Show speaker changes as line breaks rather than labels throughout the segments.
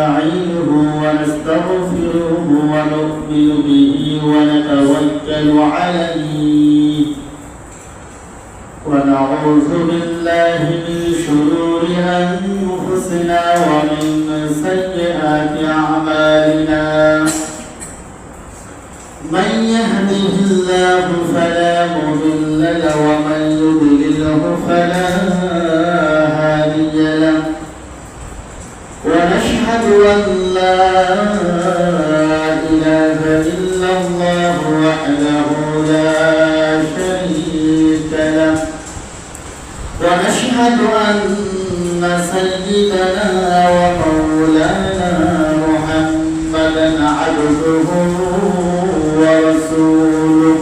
ونستعينه ونستغفره ونؤمن به ونتوكل عليه ونعوذ بالله من شرور أنفسنا ومن سيئات أعمالنا من يهده الله فلا مضل له ومن يضلله فلا هادي له ونشهد أن لا إله إلا الله وحده لا شريك له ونشهد أن سيدنا ومولانا محمدا عبده ورسوله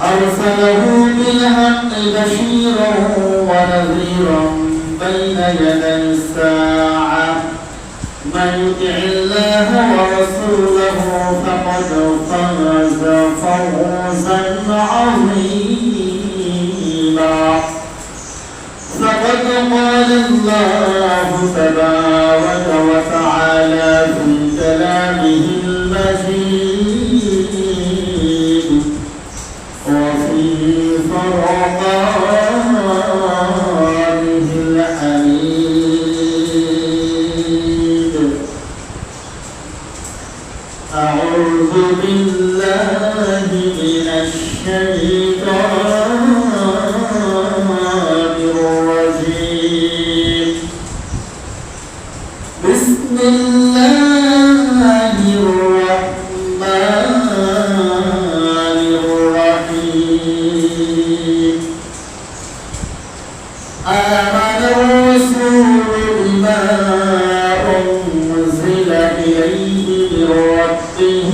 أرسله بالحق بشيرا ونذيرا بين يدي الساعة من يطع الله ورسوله فقد فاز فوزا عظيما فقد قال الله تبارك وتعالى في كلامه المجيد وفي فرقانه الحميد أعوذ بالله من الشيطان الرجيم بسم الله الرحمن الرحيم آمن الرسول بما أنزل إليه من ربه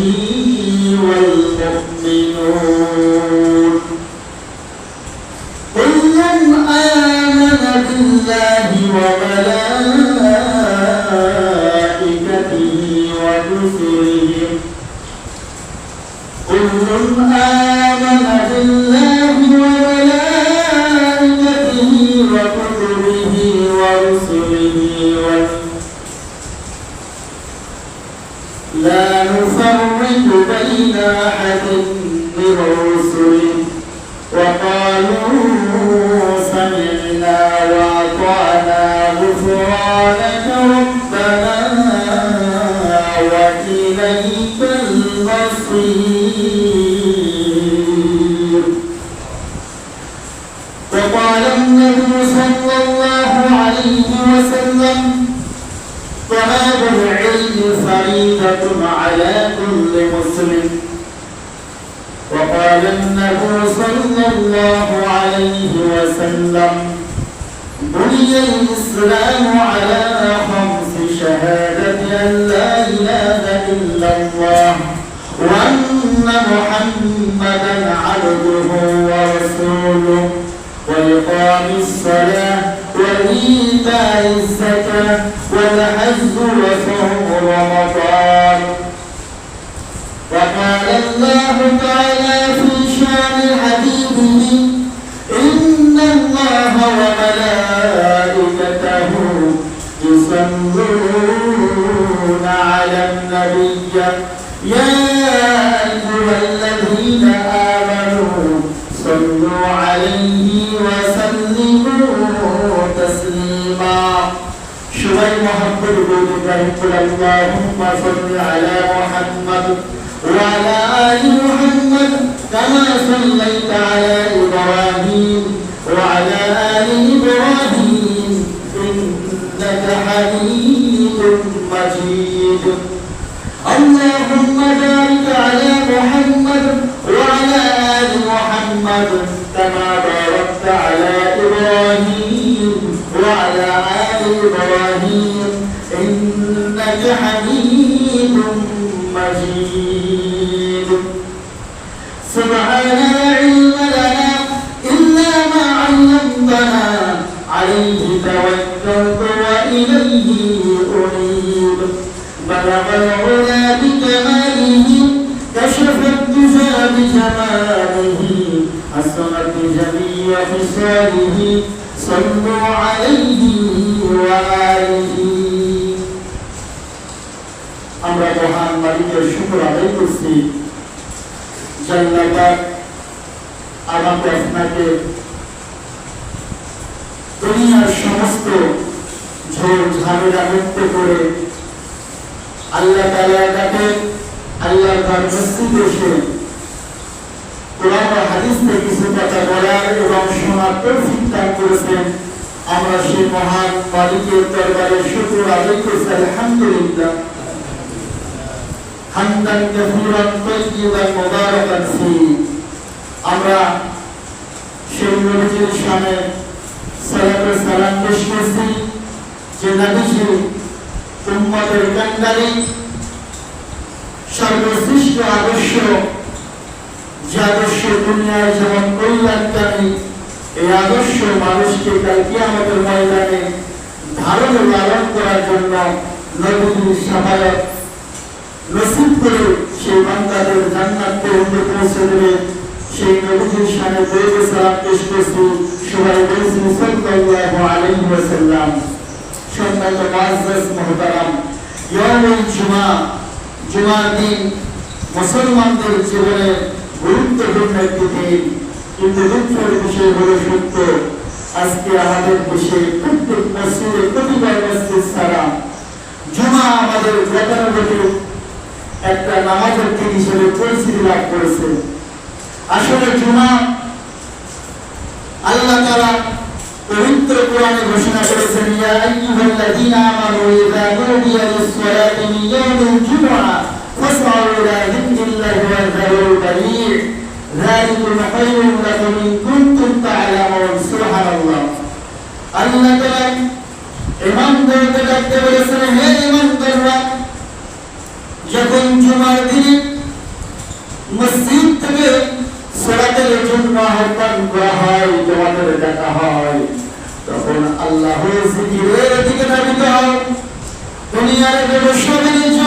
والمؤمنون كل آمن بالله وملائكته ورسله كل آمن بالله وملائكته وكتبه ورسله لا نفرق بين أحد من رسله وقالوا سمعنا وأطعنا غفرانك ربنا وإليك المصير وقال النبي صلى الله عليه وسلم طلب العلم فريضة على كل مسلم وقال النبي صلى الله عليه وسلم بني الإسلام على 5 شهادة أن لا إله إلا الله وأن محمدا عبده ورسوله وإقام الصلاة وإيتاء الزكاة والحج وصوم رمضان وقال الله تعالى في شان حبيبه إن الله وملائكته يصلون على النبي يا أيها الذين آمنوا صلوا عليه وسلموا تسليما شوي محمد بن اللهم صل على محمد وعلى آل محمد كما صليت على إبراهيم وعلى آل إبراهيم إنك حميد مجيد اللهم بارك على محمد وعلى آل محمد كما باركت على إبراهيم وعلى آل إبراهيم إنك حميد مجيد سبحان لا علم لنا إلا ما علمتنا عليه توكلت وإليه أنيب بلغ العلا بكماله كشف الدجى بجماله حسنت جميع خصاله صلوا عليه وآله আমরা মহান মালিকের শুকর আদায় করছি। আল্লাহ পাক আমাকে আপনাকে দুনিয়ার সমস্ত ঝড় ঝামেলা মুক্ত করে আল্লাহ তাআলা ডাকে আল্লাহর ঘর মসজিদে এসে কোরআন ও হাদিস থেকে কিছু কথা বলার এবং শোনার তৌফিক দান করেছেন। আমরা সেই মহান মালিকের দরবারে শুকর আদায় করছি। আলহামদুলিল্লাহ হামদান কাসীরান তাইয়িবান মুবারাকান ফী। আমরা সেই নবীর শানে সালাত ও সালাম পেশ করছি যে নবীজি উম্মতের কান্ডারি সর্বশ্রেষ্ঠ আদর্শ, যে আদর্শ দুনিয়ায় যেমন কল্যাণকারী, এই আদর্শ মানুষকে কাল কিয়ামতের ময়দানে ধারণ ও লালন করার জন্য নবীর শাফায়াত নসিব করে সেই বান্দাদের জান্নাত পর্যন্ত পৌঁছে দেবে। সেই নবীর শানে দরুদ ও সালাম পেশ করছি। সবাই বলছি সাল্লাল্লাহু আলাইহি ওয়াসাল্লাম। সম্মানিত মুআজ্জাজ মুহতারাম, ইয়াউমুল জুমআ, জুমার দিন মুসলমানদের জীবনে গুরুত্বপূর্ণ একটি দিন। কিন্তু দুঃখের বিষয় হলো সত্য, আজকে আমাদের দেশে প্রত্যেক মসজিদে প্রতিবার মসজিদ ছাড়া জুমা আমাদের গতানুগতিক একটা নামাজের দিন হিসেবে পরিচিতি লাভ করেছে। আসলে জুমা আল্লাহ তাআলা পবিত্র কোরআনে ঘোষণা করেছেন, ইয়া আইয়ুহাল্লাযীনা আমানু ইযা নুদিয়া লিস-সালাতি মিন ইয়াউমিল জুমআ ফাসআউ ইলা যিকরিল্লাহি ওয়া যারুল বাই'আ যালিকুম খায়রুন লাকুম ইন কুনতুম তা'লামুন। সুবহানাল্লাহ। আল্লাহ তাআলা ঈমানদারদের ডাকতে বলেছেন, হে ঈমানদাররা, যখন জুমার দিনে মসজিদ থেকে সালাতের জন্য আহ্বান করা হয়, তোমাদের ডাকা হয়, তখন আল্লাহর জিকিরের দিকে ধাবিত হও। দুনিয়ার ব্যবসা বাণিজ্য,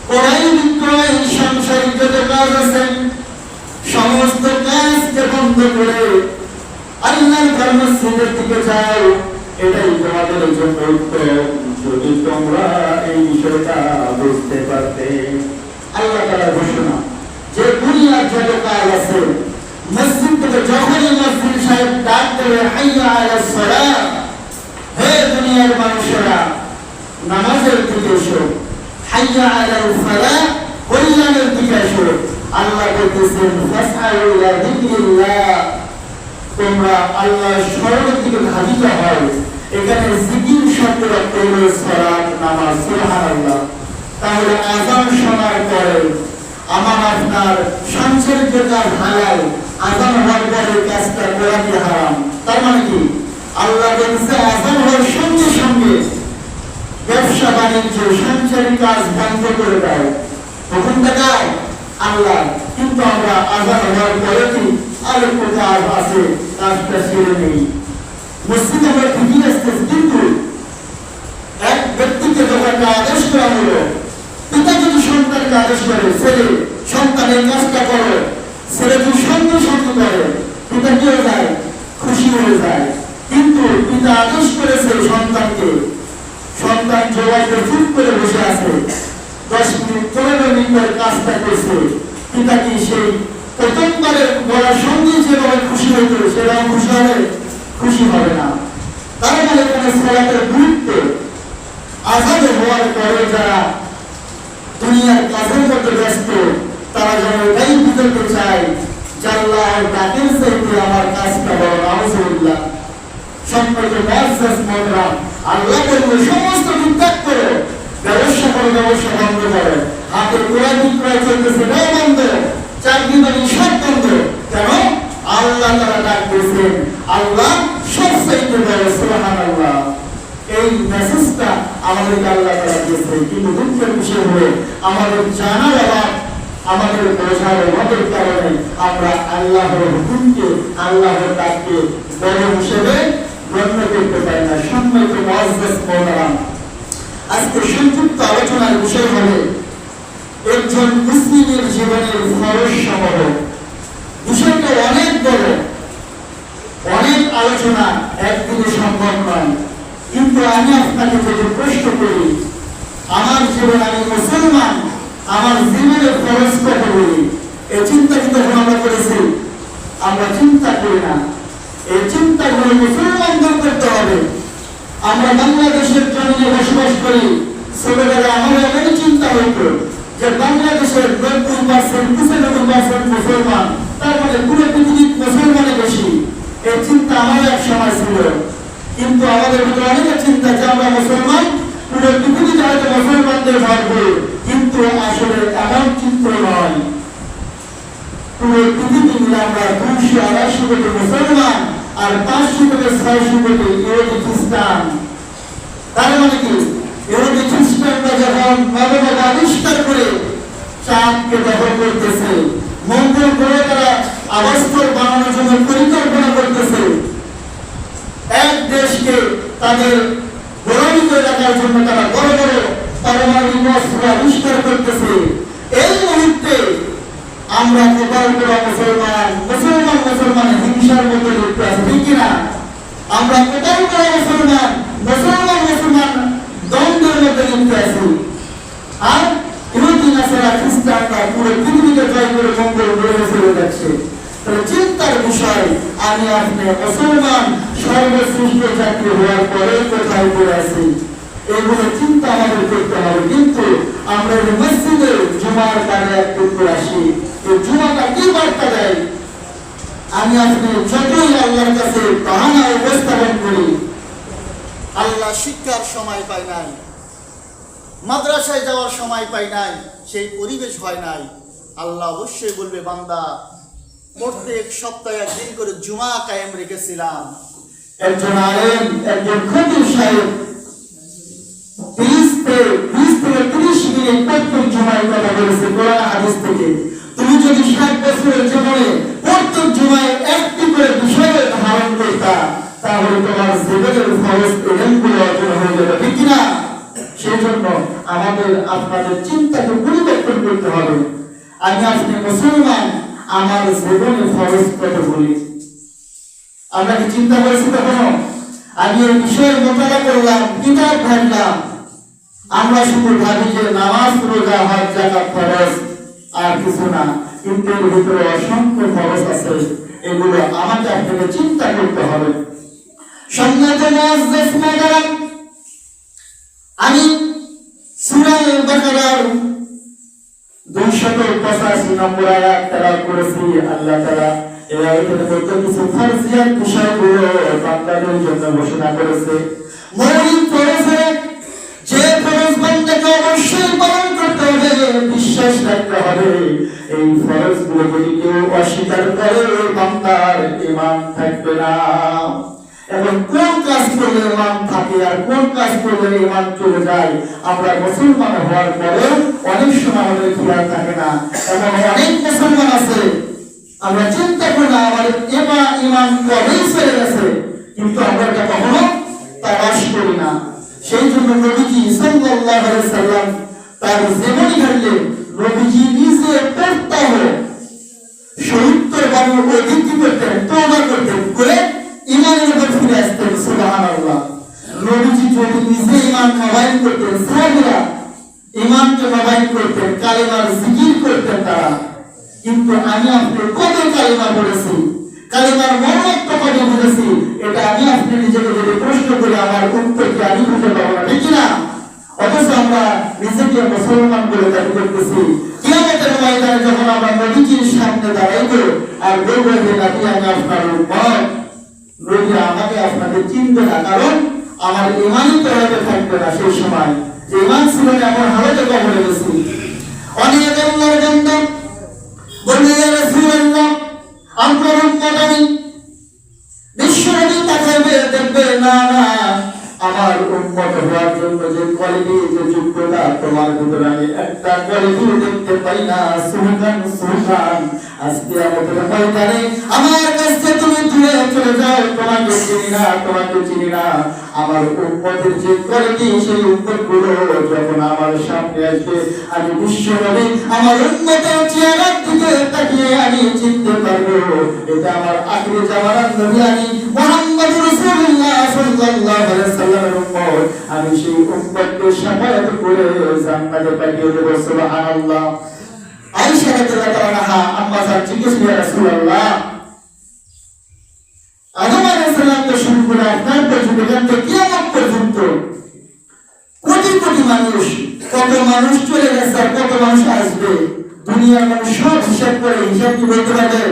ক্রয় বিক্রয়, সাংসারিক যত কাজ আছে সমস্ত কাজকে বন্ধ করে আল্লাহর ঘর মসজিদের দিকে যাও, এটাই তোমাদের জন্য উত্তম, যদি তোমরা এই বিষয়টা বুঝতে পারতে। আল্লাহ তাআলা ঘোষণা যে দুনিয়ার যত কাজ আছে মসজিদ থেকে যখনই মসজিদ সাহেব ডাক দেবে, হাইয়া আলাস সালাত, হে দুনিয়ার মানুষেরা নামাজের দিকে এসো, হাইয়া আলাল ফালাহ, কল্যাণের দিকে এসো। আল্লাহ বলতেছেন, ফাসআউ ইলা যিকরিল্লাহ, তোমরা আল্লাহর স্মরণের দিকে ধাবিত হও। এখানে জিকির শব্দের অর্থ হলো সালাত, নামাজ। সুবহানাল্লাহ। তাহলে আযান শোনার পরে আমার আপনার সংসারিক কাজ হালাল, আযান হওয়ার পরে কাজটা করা কি হারাম। তার মানে কি আল্লাহ বলছে আযান হওয়ার সঙ্গে সঙ্গে ব্যবসা বাণিজ্য, সংসারিক কাজ বন্ধ করে দাও, হুকুমটা দাও আল্লাহ। কিন্তু আমরা আযান হওয়ার পরে কি আরেকটা কাজ আছে, কাজটা সেরে নেই। মসজিদে আমরা ঠিকই আসতেছি, কিন্তু এক ব্যক্তিকে যখন আদেশ করা হলো, পিতা যদি সন্তানকে আদেশ করে, ছেলে সন্তানের কাজটা করো, ছেলে যদি সঙ্গে সঙ্গে করে, পিতা কি হয়ে যায়? খুশি হয়ে যায়। কিন্তু পিতা আদেশ করেছে সন্তানকে, সন্তান জবাবে চুপ করে বসে আছে, 10 মিনিট 15 মিনিটের কাজটা করছে, পিতা কি সেই প্রথমবারের বলার সঙ্গে যেভাবে খুশি হইত সেরকম খুশি হবে? খুশি হবে না। তার মানে কোনো সালাতের গুরুত্ব, আযান হওয়ার পরে যারা দুনিয়ার কাজের মধ্যে ব্যস্ত, তারা যেন এটাই বুঝতে চায় যে আল্লাহর ডাকের চাইতে আমার কাজটা বড়। নাউযুবিল্লাহ। সম্পর্কে মুআজ্জাজ মুহতারাম, আল্লাহ বলবে সমস্ত ত্যাগ করো, ব্যবসা করো, ব্যবসা বন্ধ করো, হাতে ক্রয় বিক্রয় চলতেছে না বন্ধ, চাকরি বাকরি সব বন্ধ। কেন? আল্লাহ তারা ডাক দিয়েছেন, আল্লাহ সব চাইতে বড়। সুবহানাল্লাহ। এই মেসেজটা আমাদেরকে আল্লাহ তারা দিয়েছে। কিন্তু দুঃখের বিষয় হলো আমাদের জানার অভাব, আমাদের বোঝার অভাবের কারণে আমরা আল্লাহর হুকুমকে, আল্লাহর ডাককে বড় হিসেবে গণ্য করতে পারি না। সম্মানিত মুআজ্জাজ মুহতারাম, আজকে সংক্ষিপ্ত আলোচনার বিষয় হবে একজন মুসলিমের জীবনের ফরজ সমূহ। বিষয়টা অনেক বড়, অনেক আলোচনা একদিনে সম্ভব নয়। কিন্তু আমি আপনাকে যদি প্রশ্ন করি, আমার জীবনে আমি মুসলমান, আমার জীবনের খরচ কত বলি, এই চিন্তা কিন্তু আমরা করেছি? আমরা চিন্তা করি না। এই চিন্তাগুলো মুসলমানদের করতে হবে। আমরা বাংলাদেশের জমিনে বসবাস করি, ছোটবেলায় আমার এমনই চিন্তা হইতো যে বাংলাদেশের 90% মুসলমান, তার মানে পুরো পৃথিবীর মুসলমানের বেশি। এই চিন্তা আমার এক সময় ছিল, কিন্তু আমাদের ভিতরে অনেকের চিন্তা যে আমরা মুসলমান, পুরো পৃথিবীতে হয়তো মুসলমানদের ভরপুর, কিন্তু আসলে এমন চিন্তা নয়। পুরো পৃথিবী মিলে আমরা 200-250 কোটি মুসলমান আর 500-600 কোটি ইহুদি খ্রিস্টান। তার মানে কি, ইহুদি খ্রিস্টানরা যখন নবমত আবিষ্কার করে চাঁদকে দখল করতেছে, মঙ্গল গ্রহে তারা আবাসস্থল বানানোর জন্য পরিকল্পনা করতেছে, এক দেশকে তাদের গোলামি করে রাখার জন্য তারা বড় বড় পারমাণবিক অস্ত্র আবিষ্কার করতেছে, এই মুহূর্তে আমরা কোথাও কোনো মুসলমান হিংসার মধ্যে লিপ্ত আছি, ঠিক কিনা? আমরা কোথাও কোনো মুসলমান দ্বন্দ্বের মধ্যে লিপ্ত আছি। আর ইহুদি নাসারা খ্রিস্টানরা পুরো পৃথিবীকে জয় করে মঙ্গল গ্রহে চলে যাচ্ছে। তাহলে চিন্তার বিষয়, আমি আপনি মুসলমান সর্বশ্রেষ্ঠ জাতি হওয়ার পরে কোথায় পড়ে আছি, এগুলো চিন্তা আমাদের করতে হবে। কিন্তু আমরা মসজিদে জুমার কাজে একটু আসি, এই জুমাটা কি বার্তা দেয়? আমি আপনি যতই আল্লাহর কাছে বাহানা উপস্থাপন করি, আল্লাহ শিক্ষার সময় পাই নাই, মাদ্রাসায় যাওয়ার সময় পাই নাই, সেই পরিবেশ হয় নাই, আল্লাহ অবশ্যই বলবে, বান্দা প্রত্যেক সপ্তাহে একদিন করে জুমা কায়েম রেখেছিলাম। একজন আলেম, একজন খতিব সাহেব 20 থেকে 30 মিনিট প্রত্যেক জুমায় কথা বলেছে কোরআন হাদিস থেকে। তুমি যদি 60 বছরের জীবনে প্রত্যেক জুমায় একটি করে বিষয় ধারণ করতা, তাহলে তোমার জীবনের ফরজ ইলমগুলো অর্জন হয়ে যাবে, ঠিক কিনা? সেই জন্য আমাদের আপনাদের চিন্তাকে পরিবর্তন করতে হবে। আমি আপনি মুসলমান, আমার জীবনে ফরজ কত বলি, আমরা কি চিন্তা করেছি কখনো? আমি এই বিষয়ের মোকাবেলা করলাম, কিতাব ঘাটলাম, আমরা শুধু ভাবি যে নামাজ, রোজা, হজ, যাকাত ফরজ, আর কিছু না, কিন্তু এর ভিতরে অসংখ্য ফরজ আছে, এগুলো আমাকে আপনাকে চিন্তা করতে হবে। সম্মানিত মুআজ্জিজ মাদারাম, আমি সূরা বাকারার 285 নম্বর আয়াত তেলাওয়াত করেছি। আল্লাহ তাআলা এই আয়াতের মধ্যে কিছু ফরজিয়াত বিষয়গুলো বান্দাদের জন্য ঘোষণা করেছে। মৌলিক ফরজে যে ফরজ বান্দাকে অবশ্যই পালন করতে হবে, বিশ্বাস রাখতে হবে, এই ফরজগুলো যদি কেউ অস্বীকার করে, বান্দার ঈমান থাকবে না। এবং কোন কাজ করলে ঈমান থাকে আর কোন কাজ করলে ঈমান চলে যায়, আমরা মুসলমান হওয়ার পরে অনেক সময় আমাদের খেয়াল থাকে না। এবং অনেক মুসলমান আছে, আমরা চিন্তা করি না আমাদের ঈমান কবেই চলে গেছে, কিন্তু আমরা এটা কখনো তালাশ করি না। সেই জন্য নবীজি সাল্লাল্লাহু আলাইহি সাল্লাম তার জীবনী ঘাটলে নবীজি নিজে প্রত্যহ 70 বার অধিক করতেন, তওবা করতেন, করে ঈমানের উপর ফিরে আসতেন। সুবহানাল্লাহ। নবীজি যদি নিজে ঈমান নবায়ন করতেন, সাহাবীরা ঈমানকে নবায়ন করতেন, কালেমার জিকির করতেন তারা। কিন্তু আমি আপনি কত কালেমা পড়েছি, কালেমার মর্মার্থ কত বুঝেছি, এটা আমি আপনি নিজেকে যদি প্রশ্ন করি, আমার উত্তরকে আমি খুঁজে পাবো না, ঠিক না? অথচ আমরা নিজেকে মুসলমান বলে দাবি করতেছি। কিয়ামতের ময়দানে যখন আমরা নবীজির সামনে দাঁড়াইব আর বলবো যে নবী আমি আপনার উম্মত, নবী আমাকে আপনাদের চিনবে না, কারণ আমার ঈমানই তো হতে থাকবে না। সেই সময় যে ঈমান ছিল না, এমন হালতে কবরে গেছি। অনেক আল্লাহর বান্দা বলবে, ইয়া রাসূলুল্লাহ, আপনার উম্মত আমি। বিশ্বনবী তাকাবে, দেখবে না না, আমার উম্মত হওয়ার জন্য যে কোয়ালিটি, যে যোগ্যতা তোমার ভিতরে আমি একটা কোয়ালিটি দেখতে পাই না। সুবহান। আজকে আমাদের ময়দানে আমার কাছে তুমি দূরে চলে যাও, তোমাকে চিনি না। আমার উম্মতের যে কোয়ালিটি, সেই উম্মতগুলো যখন আমার সামনে আসবে, আমি বিশ্বনবী আমার উম্মতের চেহারার দিকে তাকিয়ে আমি চিনতে পারবো, এটা আমার আখিরি জামানার নবী, আমি মুহাম্মদ রাসূলুল্লাহ সাল্লাল্লাহু আলাইহি ওয়াসাল্লামের উম্মত, আমি সেই উম্মতকে শাফায়াত করে জান্নাতে পাঠিয়ে দেব। সুবহানাল্লাহ। আয়েশা রাদিয়াল্লাহু আনহা আম্মা জান জিজ্ঞেস করে, ইয়া রাসূলুল্লাহ, আদম আলাইহিস সালাম থেকে শুরু করে আপনার পর্যন্ত কিয়ামত পর্যন্ত কোটি কোটি মানুষ, কত মানুষ চলে গেছে আর কত মানুষ আসবে, দুনিয়ার মানুষ সব হিসাব করে, হিসাব কি বলতে পারবে?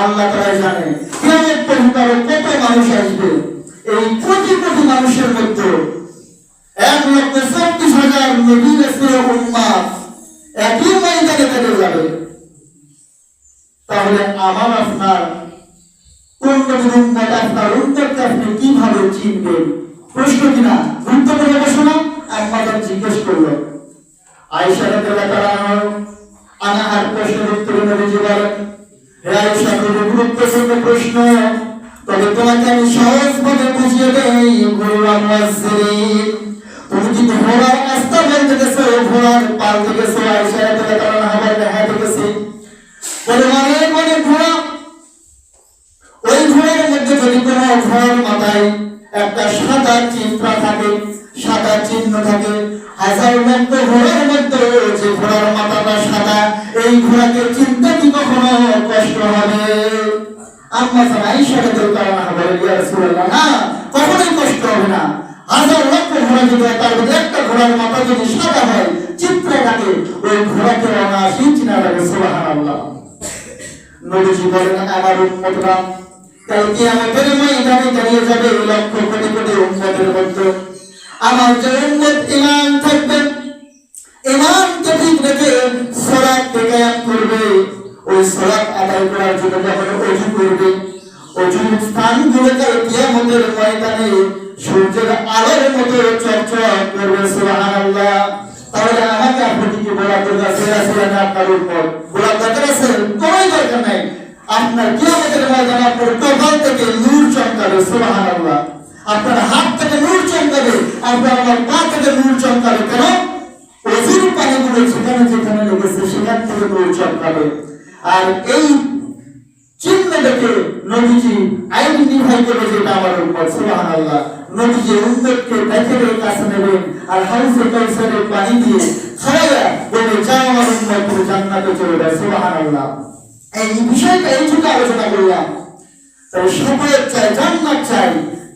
আল্লাহ তাআলা জানে। কিয়ামত পর্যন্ত আরো কত মানুষ আসবে, এই কোটি কোটি মানুষের মধ্যে 1,34,000 নবী রাসূলের উম্মত একই ময়দানে থেকে যাবে। তাহলে আমার আপনার কোন নবীর উম্মত, আপনার উম্মতকে আপনি কিভাবে চিনবেন? প্রশ্ন কিনা? গুরুত্বপূর্ণ প্রশ্ন না? আম্মাজান জিজ্ঞেস করলো। আয়েশা রাদিয়াল্লাহু আনহার প্রশ্নের উত্তরে নবীজি বলেন, হে আয়েশা, খুবই গুরুত্বপূর্ণ প্রশ্ন, তবে তোমাকে আমি সহজভাবে বুঝিয়ে দেই। ঘোড়া মুয়াজ্জিরিন, তুমি কি ঘোড়ার আস্তা বলতে গেছো, ঘোড়ার পাল থেকে গেছো? আয়েশা রাদিয়াল্লাহু আনহা বলেন, হ্যাঁ দেখেছি। বলে অনেক ঘোড়া, ওই ঘোড়ার মধ্যে যদি কোনো ঘোড়ার মাথায় একটা সাদা চিহ্ন থাকে, সাদা চিহ্ন থাকে, 1000 লক্ষ ঘোড়ার মধ্যে যে ঘোড়ার মাথাটা সাদা, এই ঘোড়াকে চিনতে কি কখনো কষ্ট হবে? আম্মা জান আয়েশা রাদিয়াল্লাহু আনহা বলেন, ইয়া রাসূলুল্লাহ, না, কখনোই কষ্ট হবে না। 1000 লক্ষ ঘোড়া যদি তার মধ্যে একটা ঘোড়ার মাথা যদি সাদা হয়, চিত্র থাকে, ওই ঘোড়াকে অনায়াসেই চিনা যাবে। সুবহানাল্লাহ। নবীজি বলেন, আমার উম্মতরা কাল কিয়ামতের ময়দানে দাঁড়িয়ে যাবে লক্ষ কোটি কোটি উম্মতের মধ্যে। আমার যে উম্মত ঈমান থাকবে, ঈমানকে ঠিক রেখে সালাতকে কায়েম করবে, ওই সালাত আদায় করার জন্য যখন ওযু করবে, ওযুর স্থানগুলো কাল কিয়ামতের ময়দানে সূর্যের আলোর মতো চকচক করবে। সুবহানাল্লাহ। তাহলে আমাকে আপনাকে কি বলার দরকার আছে? রাসূলের আপনার উপর বলার দরকার আছে? কোনো দরকার নাই। আপনার কিয়ামতের ময়দানে আপনার কপাল থেকে নূর চমকাবে। সুবহানাল্লাহ। আপনার হাত থেকে নূর চমকাবে, আপনার পা থেকে নূর চমকাবে। কেন? ওযুর পানিগুলো যেখানে যেখানে লেগেছে সেখান থেকে নূর চমকাবে। আর এই চিহ্ন দেখে নবীজি আইডেন্টিফাই করে যে এটা আমার উম্মত। সুবহানাল্লাহ। নবীজি উম্মতকে দেখে কাছে নেবেন আর হাউজে কাউসারের পানি দিয়ে খাওয়ায়া বলে, যাও আমার উম্মত, তুমি জান্নাতে চলে যাও। সুবহানাল্লাহ। এই বিষয়টা এইটুকু আলোচনা করলাম। তাই সবাই চাই, জান্নাত চাই,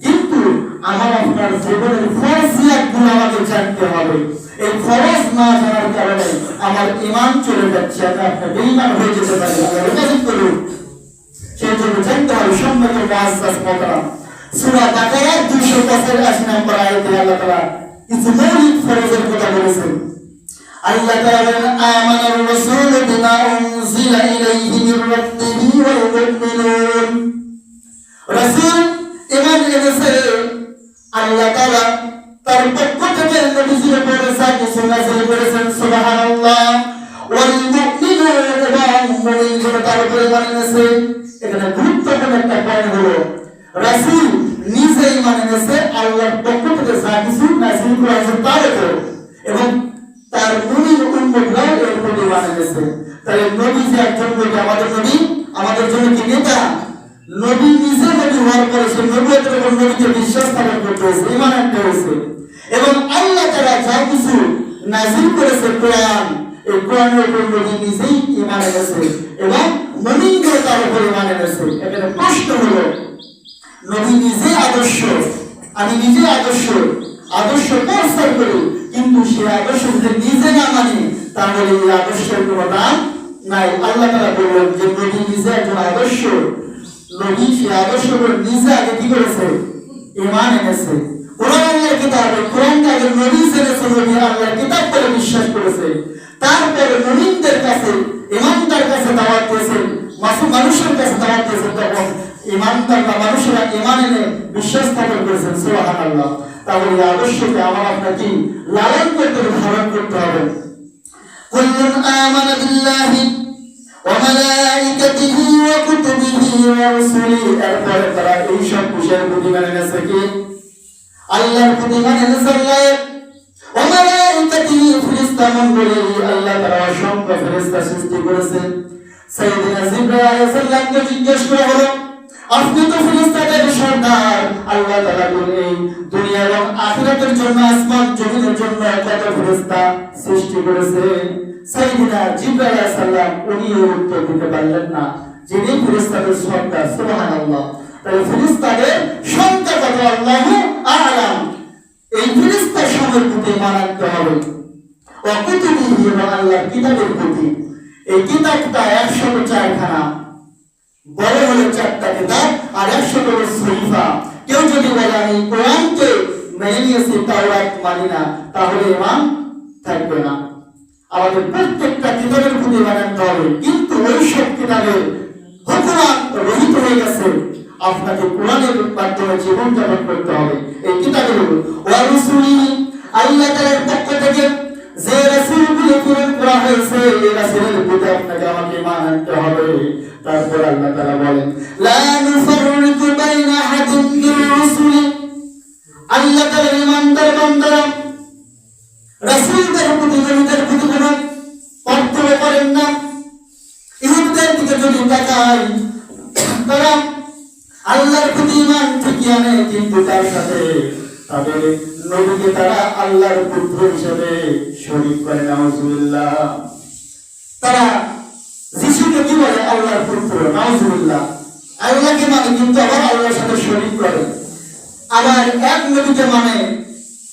কিন্তু আমার আপনার জীবনের ফরজিয়াতগুলো আমাকে জানতে হবে। এই ফরজ না জানার কারণে আমার ঈমান চলে যাচ্ছে, আপনি বেঈমান হয়ে যেতে পারেন। আল্লাহ হেফাজত করুন। সেই জন্য জানতে হবে। সম্মানিত মুআজ্জাজ মুহতারাম, সূরা বাকারার 285 নম্বর আয়াতে আল্লাহ তাআলা কিছু মৌলিক ফরজের কথা বলেছেন। আল্লাহ তাআলা বলেন, আমানার রাসূল বিমা উনজিলা ইলাইহি মির রাব্বিহি ওয়াল মুমিনুন। রাসূল ঈমান এনেছে, আল্লাহ তাআলা তার পক্ষ থেকে নবীজির উপরে যা কিছু নাযিল করেছেন। সুবহানাল্লাহ। ওয়াল মুমিনুন, এবং মুমিনগণ তার উপরে ঈমান এনেছে। এখানে গুরুত্বপূর্ণ একটা পয়েন্ট হলো, রাসূল নিজে ঈমান এনেছে আল্লাহর পক্ষ থেকে যা কিছু নাযিল করা হয়েছে তার উপর, এবং তার মুমিন উম্মতরাও এর উপর ঈমান এনেছে। তাই নবী যে একজন নবী, আমাদের নবী, আমাদের জন্য কি নেতা? নবী নিজে নবী হওয়ার পরে সে নবুয়তের উপর নবীকে বিশ্বাস স্থাপন করতে হয়েছে, ঈমান আনতে হয়েছে। এবং আল্লাহ তাআলা যা কিছু নাযিল করেছে কোরআন, এই কোরআনের উপর নবী নিজেই ঈমান এনেছে এবং মুমিনগণ তার উপর ঈমান এনেছে। এখানে প্রশ্ন হলো, নবী নিজে আদর্শ, আমি নিজে আদর্শ প্রস্তাব করি, কিন্তু সে আদর্শ যদি নিজে না মানি, তাহলে এই আদর্শের কোনো দাম নাই। আল্লাহ তাআলা বললেন যে নবী নিজে একজন আদর্শ, নবী সে আদর্শ করে নিজে আগে কি করেছে? ঈমান এনেছে। কোরআন আল্লাহর কিতাব, কোরআনকে আগে নবী জেনেছে, নবী আল্লাহর কিতাব বলে বিশ্বাস করেছে। তারপরে মুমিনদের কাছে, ঈমানদার কাছে দাওয়াত দিয়েছেন, মানুষের কাছে দাওয়াত দিয়েছেন, তখন ঈমানদার বা মানুষেরা ঈমান এনে বিশ্বাস স্থাপন করেছেন। সুবহানাল্লাহ। তাহলে এই আদর্শকে আমার আপনাকে লালন করতে হবে, ধারণ করতে হবে। কুল্লুন আমানা বিল্লাহি ওয়া মালাইকাতিহি ওয়া কুতুবিহি ওয়া রাসূলিহি। এরপরে তারা এই সব বিষয়ের প্রতি মানে এনেছে কি? আল্লাহর প্রতি মানে এনেছে। ওয়া মালাইকাতিহি, ফেরেশতা মণ্ডলী, আল্লাহ তাআলা অসংখ্য ফেরেশতা সৃষ্টি করেছেন। সাইয়েদনা জিবরাইল আলাইহিস সালামকে জিজ্ঞেস করা হলো, আপনি তো ফেরেশতাদের সর্দার। আল্লাহ তাআলা বলেন দুনিয়া এবং আখিরাতের জন্য আসমান জমিনের জন্য কত ফেরেশতা সৃষ্টি করেছেন। সাইয়েদনা জিবরাইল আলাইহিস সালাম উনি উত্তর দিতে পারলেন না, যিনি ফেরেশতাদের সর্দার। সুবহানাল্লাহ। তাই ফেরেশতাদের সংখ্যা কত আল্লাহু আ'লাম। এই ফেরেশতার সময়ের প্রতি মানতে হবে। ওয়া কুতুবিহি এবং আল্লাহর কিতাবের প্রতি। এই কিতাবটা 104 খানা, বড় হলো 4টা কিতাব আর 100 হলো সহিফা। কেউ যদি বলে আমি কোরআনকে মেনে নিয়েছি, তাওরাত মানি না, তাহলে ঈমান থাকবে না। আমাদের প্রত্যেকটা কিতাবের প্রতি মানতে হবে। কিন্তু ওই সব কিতাবের হুকুমাত রহিত হয়ে গেছে, আপনাকে কোরআনের মাধ্যমে জীবন যাপন করতে হবে। এই কিতাবগুলো ওয়া রাসূলিহি, আল্লাহ তাআলার পক্ষ থেকে যে রাসূলগুলো প্রেরণ করা হয়েছে, এই রাসূলের প্রতি আপনাকে আমাকে ঈমান আনতে হবে। তারপর আল্লাহ তাআলা বলেন লা নুফাররিকু বাইনা আহাদিন মির রাসূলি। আল্লাহ তাআলার ঈমানদার বান্দারা রাসূলদের প্রতি নবীদের প্রতি কোনো পার্থক্য করেন না। ইহুদিদের দিকে যদি তাকাই, তারা আল্লাহর প্রতি ঈমান ঠিকই আনে, কিন্তু তার সাথে তাদের নবীকে তারা আল্লাহর পুত্র হিসেবে শরীক করে। নাউজুবিল্লাহ। তারা যিশুকে কি বলে? আল্লাহর পুত্র। নাউজুবিল্লাহ। আল্লাহকে মানে কিন্তু আবার আল্লাহর সাথে শরীক করে। আবার এক নবীকে মানে,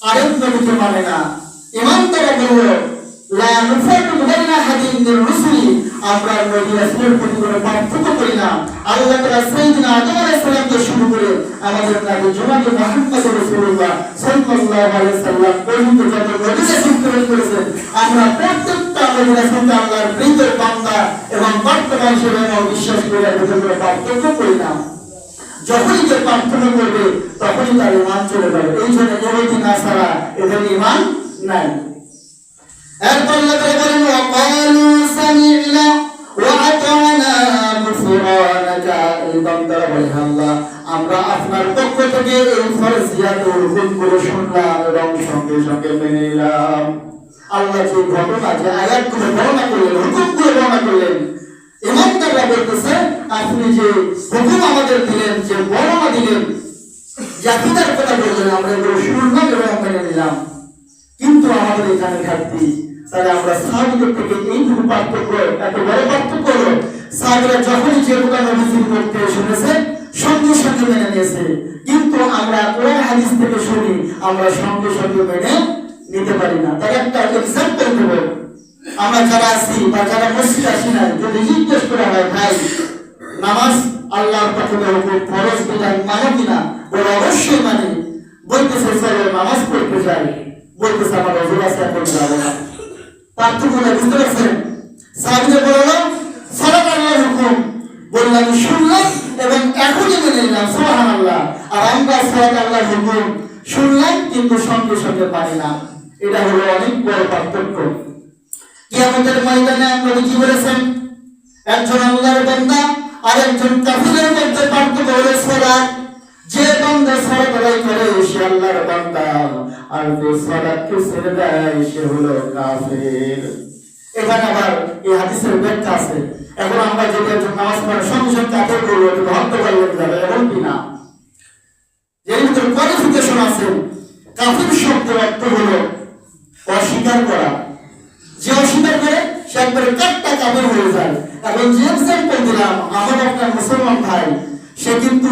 আরেক নবীকে মানে না। ঈমান তারা বলল লা নুফাররিকু বাইনা আহাদিন মির রাসূলি, আমরা নবী রাসূলের প্রতি কোনো পার্থক্য করি না। আল্লাহ তাআলা সাইয়েদনা আদম আলাইহিস সালামকে শুরু করে আমাদের নবী জনাবে মুহাম্মদ রাসূলুল্লাহ সাল্লাল্লাহু আলাইহি সাল্লাম পর্যন্ত যত নবী রাসূল প্রেরণ করেছেন, আমরা প্রত্যেকটা নবী রাসূলকে আল্লাহর প্রিয় বান্দা এবং বর্তমান সময়ে বিশ্বাস করে এদের কোনো পার্থক্য করি না। যখনই কেউ পার্থক্য করবে তখনই তার ঈমান চলে যাবে। এই জন্য ইহুদি নাসারা এদের ঈমান নাই। এরপর আল্লাহ তাআলা বলেন ওয়া ক্বালু সামি'না ওয়া আতা'না গুফরানাকা। এই বান্দারা বলে আল্লাহ আমরা আপনার পক্ষ থেকে এই ফরজিয়াতুল হুকুমগুলো শুনলাম এবং সঙ্গে সঙ্গে মেনে নিলাম। আল্লাহ যে ঘটনা, যে আয়াতগুলো বর্ণনা করলেন, হুকুমগুলো বর্ণনা করলেন, ইমানদাররা বলতেছে আপনি যে হুকুম আমাদের দিলেন, যে বর্ণনা দিলেন, যে আকীদার কথা বললেন, আমরা এগুলো শুনলাম এবং মেনে নিলাম। কিন্তু আমাদের এখানে ঘাটতি। তাহলে আমরা সাহাবীদের থেকে এইটুকু পার্থক্য, এত বড় পার্থক্য হলো সাহাবীরা যখনই যে কোরআন নবীর করতে শুনেছে সঙ্গে সঙ্গে মেনে নিয়েছে, কিন্তু আমরা কোরআন হাদিস থেকে শুনি, আমরা সঙ্গে সঙ্গে মেনে নিতে পারি না। তার একটা এক্সাম্পল দেব। আমরা যারা আছি বা যারা মসজিদে আসি না, যদি জিজ্ঞেস করা হয় ভাই নামাজ আল্লাহর পক্ষ থেকে ফরজ বিধান মানে কিনা, বলে অবশ্যই মানি। বলতেছে চলো নামাজ পড়তে যাই, বলতেছে আমার ওযু আছে এখন যাবো না। পার্থক্য বুঝতে পারছেন? সাহাবীরা বললো সালাত আল্লাহর হুকুম, বললাম শুনলাম এবং এখনই মেনে নিলাম। সুবহানাল্লাহ। আর আমরা সালাত আল্লাহর হুকুম শুনলাম কিন্তু সঙ্গে সঙ্গে মানি না। এটা হলো অনেক বড় পার্থক্য। কিয়ামতের ময়দানে নবী কি বলেছেন? একজন আল্লাহর বান্দা আর একজন কাফিরের মধ্যে পার্থক্য হলো সালাত। যে বান্দা সালাত আদায় করে সে আল্লাহর বান্দা, আর যে সালাতকে ছেড়ে দেয় সে হলো কাফির। এখানে আবার এই হাদিসের ব্যাখ্যা আছে। এখন আমরা যদি একজন নামাজ পড়ার সঙ্গে সঙ্গে কাফির করবো, তো ভক্ত বললেন যাবে, এমন কি না? এর ভিতরে কোয়ালিফিকেশন আছে। কাফির শব্দের অর্থ হলো অস্বীকার করা। যে অস্বীকার করে সে একবারে কাটটা কাফির হয়ে যায়। এখন যে এক্সাম্পল দিলাম, আমার একটা মুসলমান ভাই, সে কিন্তু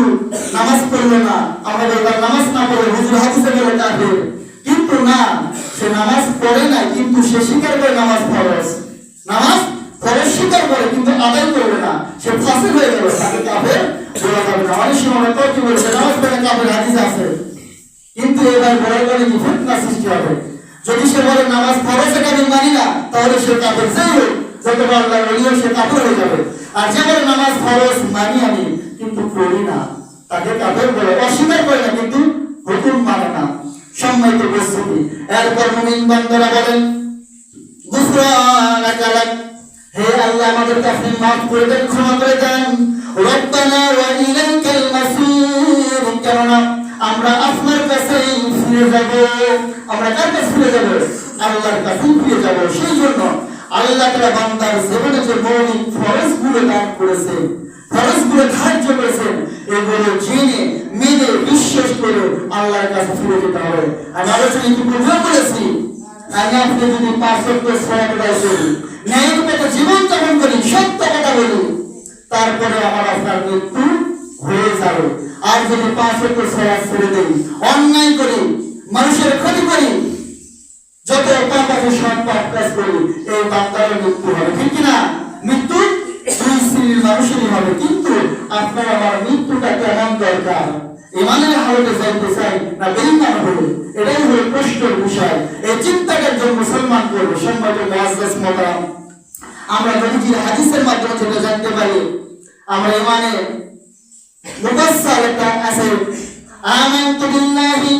নামাজ পড়লো না, আমরা বললাম নামাজ না পড়ে হুজুর হাদিসে বলে কাফির, কিন্তু না, সে নামাজ পড়ে না, কিন্তু সে স্বীকার করে নামাজ ফরজ। নামাজ ফরজ স্বীকার করে কিন্তু আদায় করবে না, সে ফাসিক হয়ে গেল, তাকে কাফির বলা যাবে না। অনেক সময় তো কি বলছে নামাজ পড়ে কাফির হাদিস আছে, কিন্তু এবার বলে বলে কি ফিতনা সৃষ্টি হবে। যদি সে বলে নামাজ ফরজ এটা আমি মানি না, তাহলে সে কাফির, যেই হোক যতবার আল্লাহর ওলিও সে কাফির হয়ে যাবে। আর যে বলে নামাজ ফরজ মানি আমি কিন্তু পড়ি না, তাকে কাফির বলে। অস্বীকার করে না কিন্তু হুকুম মানে না। সম্মানিত উপস্থিতি, এরপর মুমিন বান্দারা বলেন গুফরানাকা লাক, হে আল্লাহ আমাদেরকে আপনি মাফ করে দেন, ক্ষমা করে দেন। রব্বানা ওয়া ইলাইকাল মাসির, কেননা আমরা আপনার কাছেই ফিরে যাব। আমরা কার কাছে ফিরে যাব? আল্লাহর কাছে ফিরে যাব। সেই জন্য আল্লাহ তাআলা বান্দার জীবনে যে মৌলিক ফরজগুলো দান করেছে, ফরজগুলো ধার্য করেছেন, এগুলো জেনে মেনে বিশ্বাস করে আল্লাহর কাছে ফিরে যেতে হবে। আমি আলোচনা ইতিপূর্বে করেছি, আমি আপনি যদি 5 ওয়াক্ত সালাত আদায় করি, ন্যায়ের পথে জীবন যাপন করি, সত্য কথা বলি, তারপরে আমার আপনার মৃত্যু হয়ে যাবে। আর যদি 5 ওয়াক্ত সালাত ছেড়ে দেই, অন্যায় করি, মানুষের ক্ষতি করি, যত পাপ আছে সব পাপ কাজ করি, এই বান্দার মৃত্যু হবে, ঠিক কিনা? মৃত্যু দুই শ্রেণীর মানুষেরই হবে, কিন্তু আপনার আমার মৃত্যুটা কেমন দরকার? ইমানের হালতে যাইতে চাই না বেঈমান হবে, এটাই হলো প্রশ্নের বিষয়। এই চিন্তাটা একজন মুসলমান করবে। সম্মানিত মুআজ্জাজ মোহতারাম, আমরা নবীজির হাদিসের মাধ্যমে যেটা জানতে পারি, আমরা ইমানে মুফাসসাল একটা আছে, আমানতু বিল্লাহি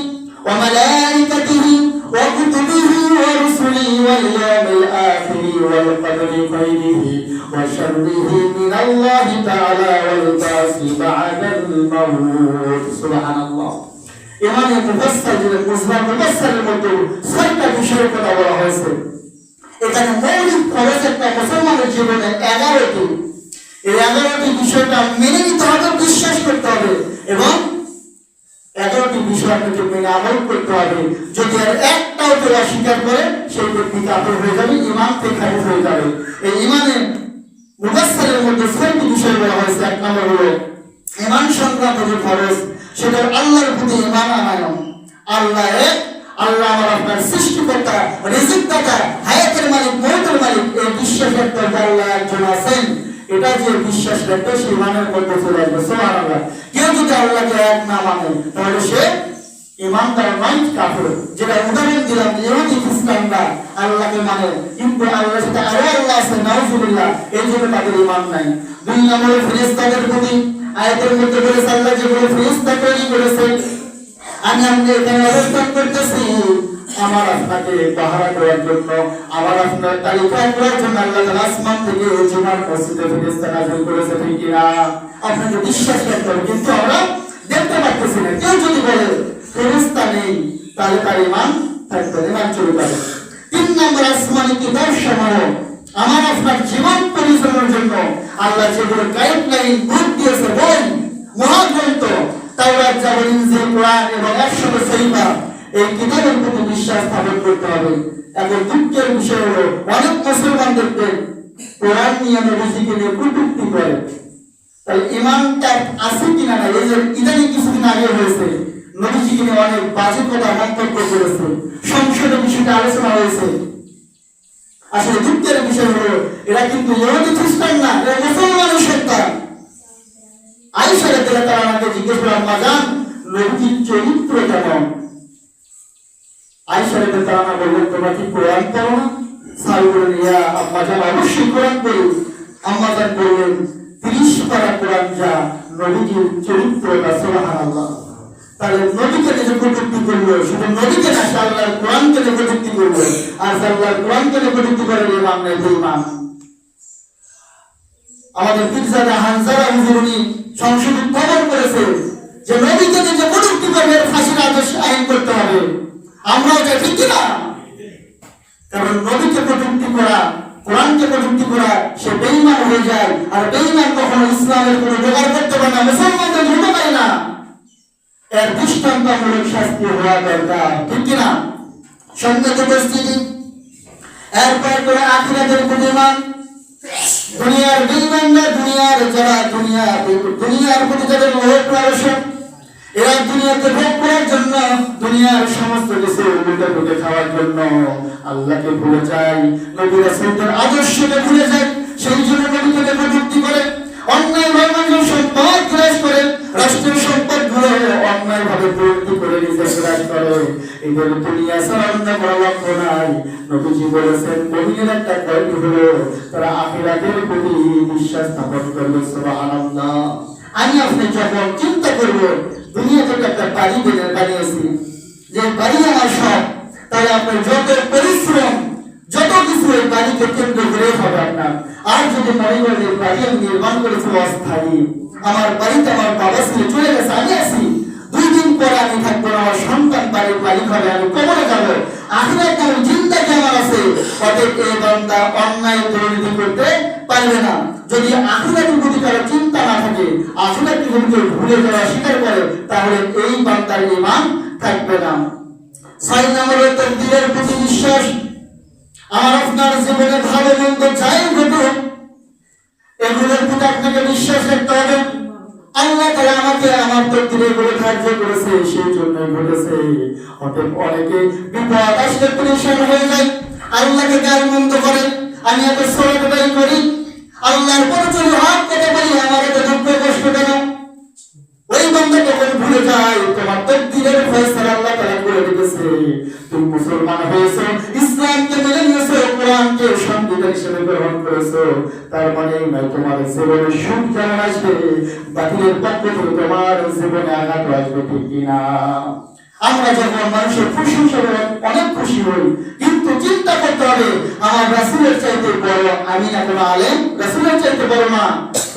ওয়া মালাইকাতিহি ওয়া কুতুবিহি ওয়া রুসুলিহি ওয়াল ইয়াউমিল আখিরি ওয়াল কদরি খাইরিহি ওয়া শাররিহি মিনাল্লাহি তাআলা ওয়াল বাসি বা'দাল মাউত। সুবহানাল্লাহ। ইমানে মুফাসসাল যে মুফাসসালের মধ্যে 6টা বিষয়ের কথা বলা হয়েছে। এখানে মৌলিক ফরজ একটা মুসলমানের জীবনে 11টি, এই 11টি বিষয়টা মেনে নিতে হবে, বিশ্বাস করতে হবে এবং 11টি বিষয় আপনাকে মেনে আমল করতে হবে। যদি আর একটাও কেউ অস্বীকার করে, সেই ব্যক্তি কাফের হয়ে যাবে, ঈমান থেকে খারিজ হয়ে যাবে। এই ঈমানে মুফাসসালের মধ্যে 6টি বিষয় বলা হয়েছে। 1 নম্বর হলো ঈমান সংক্রান্ত যে ফরজ, সেটা আল্লাহর প্রতি ঈমান আনায়ন। আল্লাহ এক, আল্লাহ আমার আপনার সৃষ্টিকর্তা, রিজিক দাতা, হায়াতের মালিক, মৌতের মালিক, এই বিশ্বাস রাখতে হবে আল্লাহ একজন আছেন। এটা যে বিশ্বাস রাখবে সে ঈমানের মধ্যে চলে আসবে। সুবহানাল্লাহ। কেউ যদি আল্লাহকে এক না মানে, তাহলে সে ঈমানদার নয়, কাফের। যেটা উদাহরণ দিলাম, ইহুদি খ্রিস্টানরা আল্লাহকে মানে, কিন্তু আল্লাহর সাথে আরো আল্লাহ আছে, নাউজুবিল্লাহ, এই জন্য তাদের ঈমান নাই। 2 নম্বরে ফেরেশতাদের প্রতি আয়াতের মধ্যে বলেছে, আল্লাহ যেগুলো ফেরেশতা তৈরি করেছে, আমি আপনি এখানে অবস্থান করতেছি আমার আপনাকে পাহারা দেওয়ার জন্য, আমার আপনার তালিকা করার জন্য আল্লাহ তাআলা আসমান থেকে জুমার মসজিদে ফেরেশতা নাযিল করেছে, ঠিক কি না? আপনাকে বিশ্বাস করতে হবে, কিন্তু আমরা দেখতে পাচ্ছি না। কেউ যদি বলে ফেরেশতা নেই, তাহলে তার ঈমান থাকবে, ঈমান চলে যাবে। 3 নম্বর, আসমানি কিতাব সমূহ আমার আপনার জীবন পরিচালনার জন্য আল্লাহ যেগুলো গাইডলাইন বুক দিয়েছে, বই, মহাগ্রন্থ, তাওরাত, জাবর, ইনজিল, কোরআন এবং 100 সহিফা, এই কিতাবের প্রতি বিশ্বাস স্থাপন করতে হবে। এখন দুঃখের বিষয় হলো অনেক মুসলমান দেখবেন কোরআন নিয়ে নবীজিকে নিয়ে কটূক্তি করে। তাই ঈমানটা আছে কিনা না, এই যে ইদানিং কিছুদিন আগে হয়েছে, নবীজিকে নিয়ে অনেক বাজে কথা মন্তব্য করেছে, সংসদে বিষয়টা আলোচনা হয়েছে। আসলে দুঃখের বিষয় হলো এরা কিন্তু ইহুদি খ্রিস্টান না, এরা মুসলমানের সন্তান। আয়েশা রাদিয়াল্লাহু তাআলা আমাকে জিজ্ঞেস করলেন, আম্মা জান, নবীজির চরিত্র কেমন? আয়েশা রাদিয়াল্লাহু তাআলা বললেন, তোমরা কি কোরআন পড়ো না? সাহাবী বললেন, ইয়া আম্মা জান, অবশ্যই কোরআন পড়ি। আম্মা জান বললেন, 30 পারা কোরআন যা নবীজির চরিত্রটা। সুবহানাল্লাহ। তাহলে নবীকে যে কটূক্তি করলো, শুধু নবীকে না, আল্লাহর কোরআনকে যে কটূক্তি করলো, আর আল্লাহর কোরআনকে যে কটূক্তি করে ঈমান নেই, বেঈমান। আমাদের পীরজাদা হানজালা হুজুর উনি সংসদে খবর করেছে যে নবীকে যে কটূক্তি করবে ফাঁসির আদেশ আইন করতে হবে। আমরাও যাই, ঠিক কিনা? কারণ নবীকে কটূক্তি করা, কোরআনকে কটূক্তি করা, সে বেঈমান হয়ে যায়। আর বেঈমান কখনো ইসলামের কোনো জোগাড় করতে পারে না, মুসলমানদের ঢুকতে পারে না। এর দৃষ্টান্তমূলক শাস্তি হওয়া দরকার, ঠিক কিনা? সম্মানিত উপস্থিতি, এরপর করে আখিরাতের প্রতি ঈমান। দুনিয়ার বেঈমানরা, দুনিয়ার যারা দুনিয়ার প্রতি যাদের মোহ প্রবশন, এরা দুনিয়াতে ভোগ করার জন্য, দুনিয়ার সমস্ত কিছু লুটে খাওয়ার জন্য আল্লাহকে ভুলে যায়, নবী রাসূলদের আদর্শকে ভুলে যায়। সেই জন্য নবীকে কটূক্তি করে, অন্যায়ভাবে মানুষের সম্পদ গ্রাস করে, রাষ্ট্রের সম্পদ গুলো অন্যায়ভাবে প্রয়োগ করে নিজে গ্রাস করে। এদের দুনিয়া ছাড়া অন্য কোনো লক্ষ্য নাই। নবীজি বলেছেন, মুমিনের একটা কোয়ালিটি হলো তারা আখিরাতের প্রতি বিশ্বাস স্থাপন করবে। সুবহানাল্লাহ। আমি আপনি যখন চিন্তা করবো দুনিয়াতে একটা বাড়ি বানিয়েছি, যে বাড়ি আমার সব, তাহলে আপনার যত পরিশ্রম, যত কিছু এই বাড়িকে কেন্দ্র করে হবে আপনার। আর যদি মনে করেন এই বাড়ি আমি নির্মাণ করেছি অস্থায়ী, আমার বাড়িতে আমার বাবা ছেলে চলে গেছে, আমি আছি, 2 দিন পরে আমি থাকবো না, আমার সন্তান বাড়ির মালিক হবে, আমি কবরে যাবো, আখিরাতে আমার জিন্দেগি আমার আছে। অতএব এই বান্দা অন্যায় দুর্নীতি করতে পারবে না। যদি আখিরাতের প্রতি কারো চিন্তা না থাকে, আখিরাতকে যদি ভুলে যাওয়া স্বীকার করে, তাহলে এই বান্দার ঈমান থাকবে না। 6 নম্বরে তাকদীরের প্রতি বিশ্বাস। আমার আপনার জীবনে ভালো মন্দ যাই ঘটুক, এগুলোর প্রতি আপনাকে বিশ্বাস রাখতে হবে। আল্লাহ তাআলা আমাকে আমার তাকদীরে বলে ধার্য করেছে, সেই জন্যই ঘটেছে। অতএব অনেকে বিপদ আসলে পরেশান হয়ে যায়, আল্লাহকে গালমন্দ করে, আমি এত সওয়াব আদায় করি, আল্লাহর পথে চলে হক পেতে পারি, আমার এত দুঃখ কষ্ট কেন? ওই বান্দা তখন ভুলে যায় তোমার তাকদীরের ফয়সালা আল্লাহ তাআলা করে দিয়েছে। তুমি মুসলমান হয়েছো, ইসলামকে মেনে নিয়েছো, কোরআনকে সংবিধান হিসেবে গ্রহণ করেছো, তার মানে নয় তোমার জীবনে সুখ যেমন আসবে, বাতিলের পক্ষ থেকে তোমার জীবনে আঘাত আসবে, ঠিক কিনা? আমরা যখন মানুষের প্রশংসা করেন অনেক খুশি হই, কিন্তু চিন্তা করতে হবে আমার রাসূলের চাইতে বড় আমি না কোনো আলেম, রাসূলের চাইতে বড় না।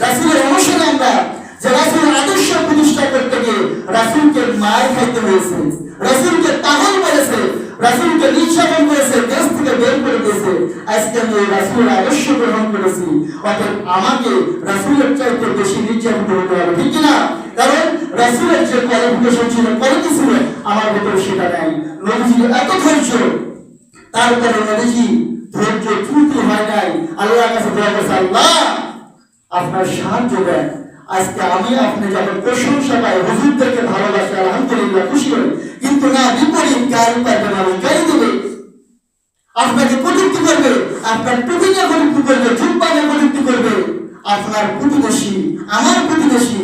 রাসূলের অনুসারী আমরা, যে রাসূলের আদর্শ প্রতিষ্ঠা করতে গিয়ে রাসূলকে মার খাইতে হয়েছে, রাসূলকে পাগল বলেছে, রাসূলকে নির্যাতন করেছে, দেশ থেকে বের করে দিয়েছে। আজকে আমি রাসূলের আদর্শ গ্রহণ করেছি, অতএব আমাকে রাসূলের চাইতে বেশি নির্যাতন হতে হবে, ঠিক কিনা? কারণ রাসূলের যে কোয়ালিফিকেশন ছিল, কোয়ালিটি ছিল, আমার ভিতরে সেটা নাই। নবীজির এত ধৈর্য, তারপরে নবীজি ধৈর্য ত্রুটি হয় নাই, আল্লাহর কাছে দোয়া করেছে, আল্লাহ আপনার সাহায্য দেন। আজকে আমি আপনি যখন প্রশংসা পাই, হুজুরদেরকে ভালোবাসি, আলহামদুলিল্লাহ খুশি হই, কিন্তু না বিপরীত গাল পাবে, মানুষ গালি দেবে, আপনাকে কটূক্তি করবে, আপনার টুপি নিয়ে কটূক্তি করবে, জুব্বা নিয়ে কটূক্তি করবে, আপনার প্রতিবেশী, আমার প্রতিবেশী,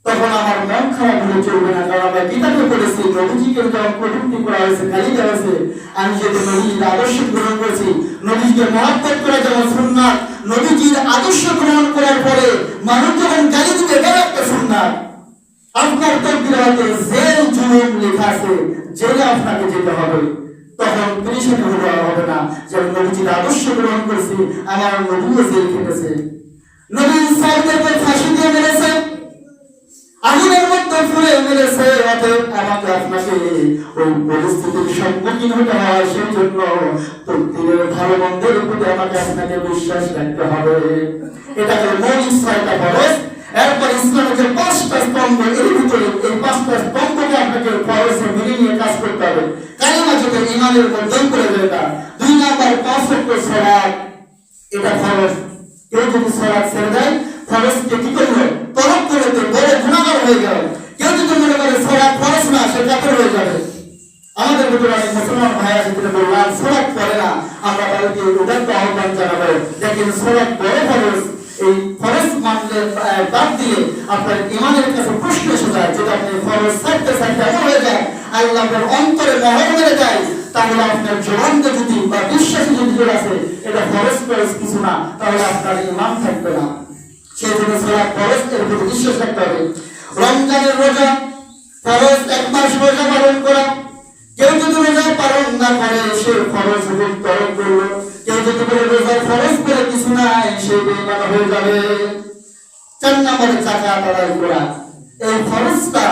তখন আমার মন খারাপ হলে চলবে না। কারণ আমরা কিতাবে পড়েছি নবীজিকে যখন কটূক্তি করা হয়েছে, গালি দেওয়া হয়েছে, আমি যদি নবীজির আদর্শ গ্রহণ করেছি, নবীজিকে মহব্বত করা যেমন সুন্নাত, নবীজির আদর্শ গ্রহণ করার পরে মানুষ যখন গালি দিবে, এটা একটা সুন্নাত। আপনার তাকদীরে হয়তো জেল জুলুম লেখা আছে, জেলে আপনাকে যেতে হবে, তখন পেরেশানি হবে না যে আমি নবীজির আদর্শ গ্রহণ করেছি, আমার নবীও জেল খেটেছে, নবী সাহাবাদেরকে ফাঁসি দিয়ে মেরেছে, আগুনের মধ্যে পুড়ে মেরেছে। অতএব আমাকে আপনাকে ওই পরিস্থিতির সম্মুখীন হতে হয়, সেই জন্য তাকদীরের ভালো মন্দের প্রতি আমাকে আপনাকে বিশ্বাস রাখতে হবে। এটা হলো মৌলিক 6টা ফরজ। এরপর ইসলামের যে 5টা স্তম্ভ, এর ভিতরে এই 5টা স্তম্ভকে আপনাকে ফরজে মিলিয়ে নিয়ে কাজ করতে হবে। কালিমা যেটা ঈমানের উপর দম করে দেয়, এটা 2 নাম্বার 5 ওয়াক্ত সালাত, এটা ফরজ। কেউ যদি সালাত ছেড়ে দেয়, ফরজকে কি করবে? তরক করে দেবে, বড় গুনাহগার হয়ে গেল। কেউ যদি মনে করে সালাত ফরজ না, সে কাফের হয়ে যাবে। আমাদের ভিতরে অনেক মুসলমান ভাই আছে, যেটা বললাম সালাত পড়ে না, আমরা তাদেরকে উদাত্ত আহ্বান জানাবো, দেখেন সালাত বড় ফরজ, এই ফরজ মানলে বাদ দিয়ে আপনার ঈমানের কাছে প্রশ্ন এসে যায়, যেটা আপনি ফরজ ছাড়তে ছাড়তে এমন হয়ে যায়, আল্লাহ আপনার অন্তরে মোহর মেরে যায়, তাহলে আপনার জবানকে যদি বা বিশ্বাসী যদি আছে এটা ফরজ ফরজ কিছু না, তাহলে আপনার ঈমান থাকবে না। সেই জন্য সালাত ফরজ, এর প্রতি বিশ্বাস রাখতে হবে। রমজানের রোজা ফরজ, 1 মাস রোজা পালন করা। কেউ যদি রোজা পালন না করে, সে ফরজ হুকুম তরক করলো। কেউ যদি বলে রোজার ফরজ করে কিছু নাই, সে বেঈমান হয়ে যাবে। 4 নম্বরে যাকাত আদায় করা। এই ফরজটা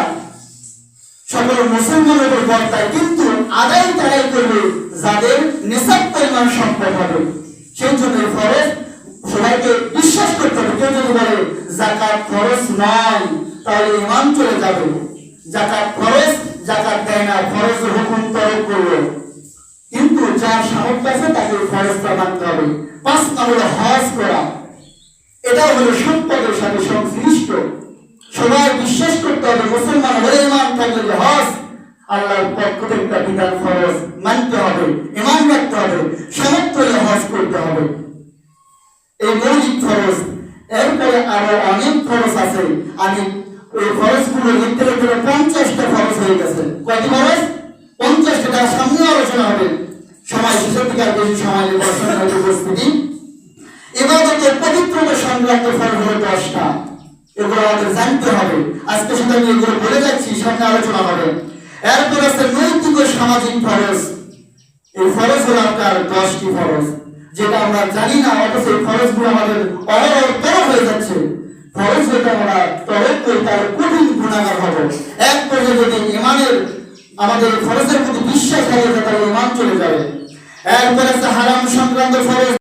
সকল মুসলমানের উপর বর্তায়, কিন্তু আদায় তারাই করবে যাদের নিসাব পরিমাণ সম্পদ হবে। সেই জন্য এই ফরজ সবাইকে বিশ্বাস করতে হবে। কেউ যদি বলে যাকাত ফরজ নয়, তাহলে ঈমান চলে যাবে। যাকাত ফরজ, যাকাত দেয় না, ফরজের হুকুম তরক করলো, কিন্তু যার সামর্থ্য আছে তাকে ফরজটা মানতে হবে। 5 নম্বরে হজ করা, এটা হলো সম্পদের সাথে সংশ্লিষ্ট। সবাই বিশ্বাস করতে হবে, মুসলমান হলে ঈমান থাকলে যে হজ আল্লাহর পক্ষ থেকে একটা বিধান, ফরজ মানতে হবে, ঈমান রাখতে হবে, সামর্থ্য হলে হজ করতে হবে। এই মৌলিক ফরজ। এরপরে আরো অনেক ফরজ আছে। আমি ওই ফরজগুলো লিখতে লিখতে 50টা ফরজ হয়ে গেছে। কয়টি ফরজ? 50টা। তার সামনে আলোচনা হবে, সময় শেষের দিকে আর বেশি সময় নেই, বর্তমানে উপস্থিতি। ইবাদতের পবিত্রতা সংক্রান্ত ফরজ হলো 10টা। এগুলো আমাদের জানতে হবে। আজকে শুধু আমি এগুলো বলে যাচ্ছি, সামনে আলোচনা হবে। এরপর আছে নৈতিক ও সামাজিক ফরজ। এই ফরজ হলো আপনার 10টি ফরজ, যেটা আমরা জানি না, অথচ এই ফরজগুলো আমাদের তরক হয়ে যাচ্ছে। ফরজ যেটা আমরা তরক করি, তার কঠিন গুনাহগার হবে। এক পর্যায়ে যদি ঈমানের আমাদের ফরজের প্রতি বিশ্বাস হারিয়ে যায়, তাহলে ঈমান চলে যাবে। এরপর আছে হারাম সংক্রান্ত ফরজ।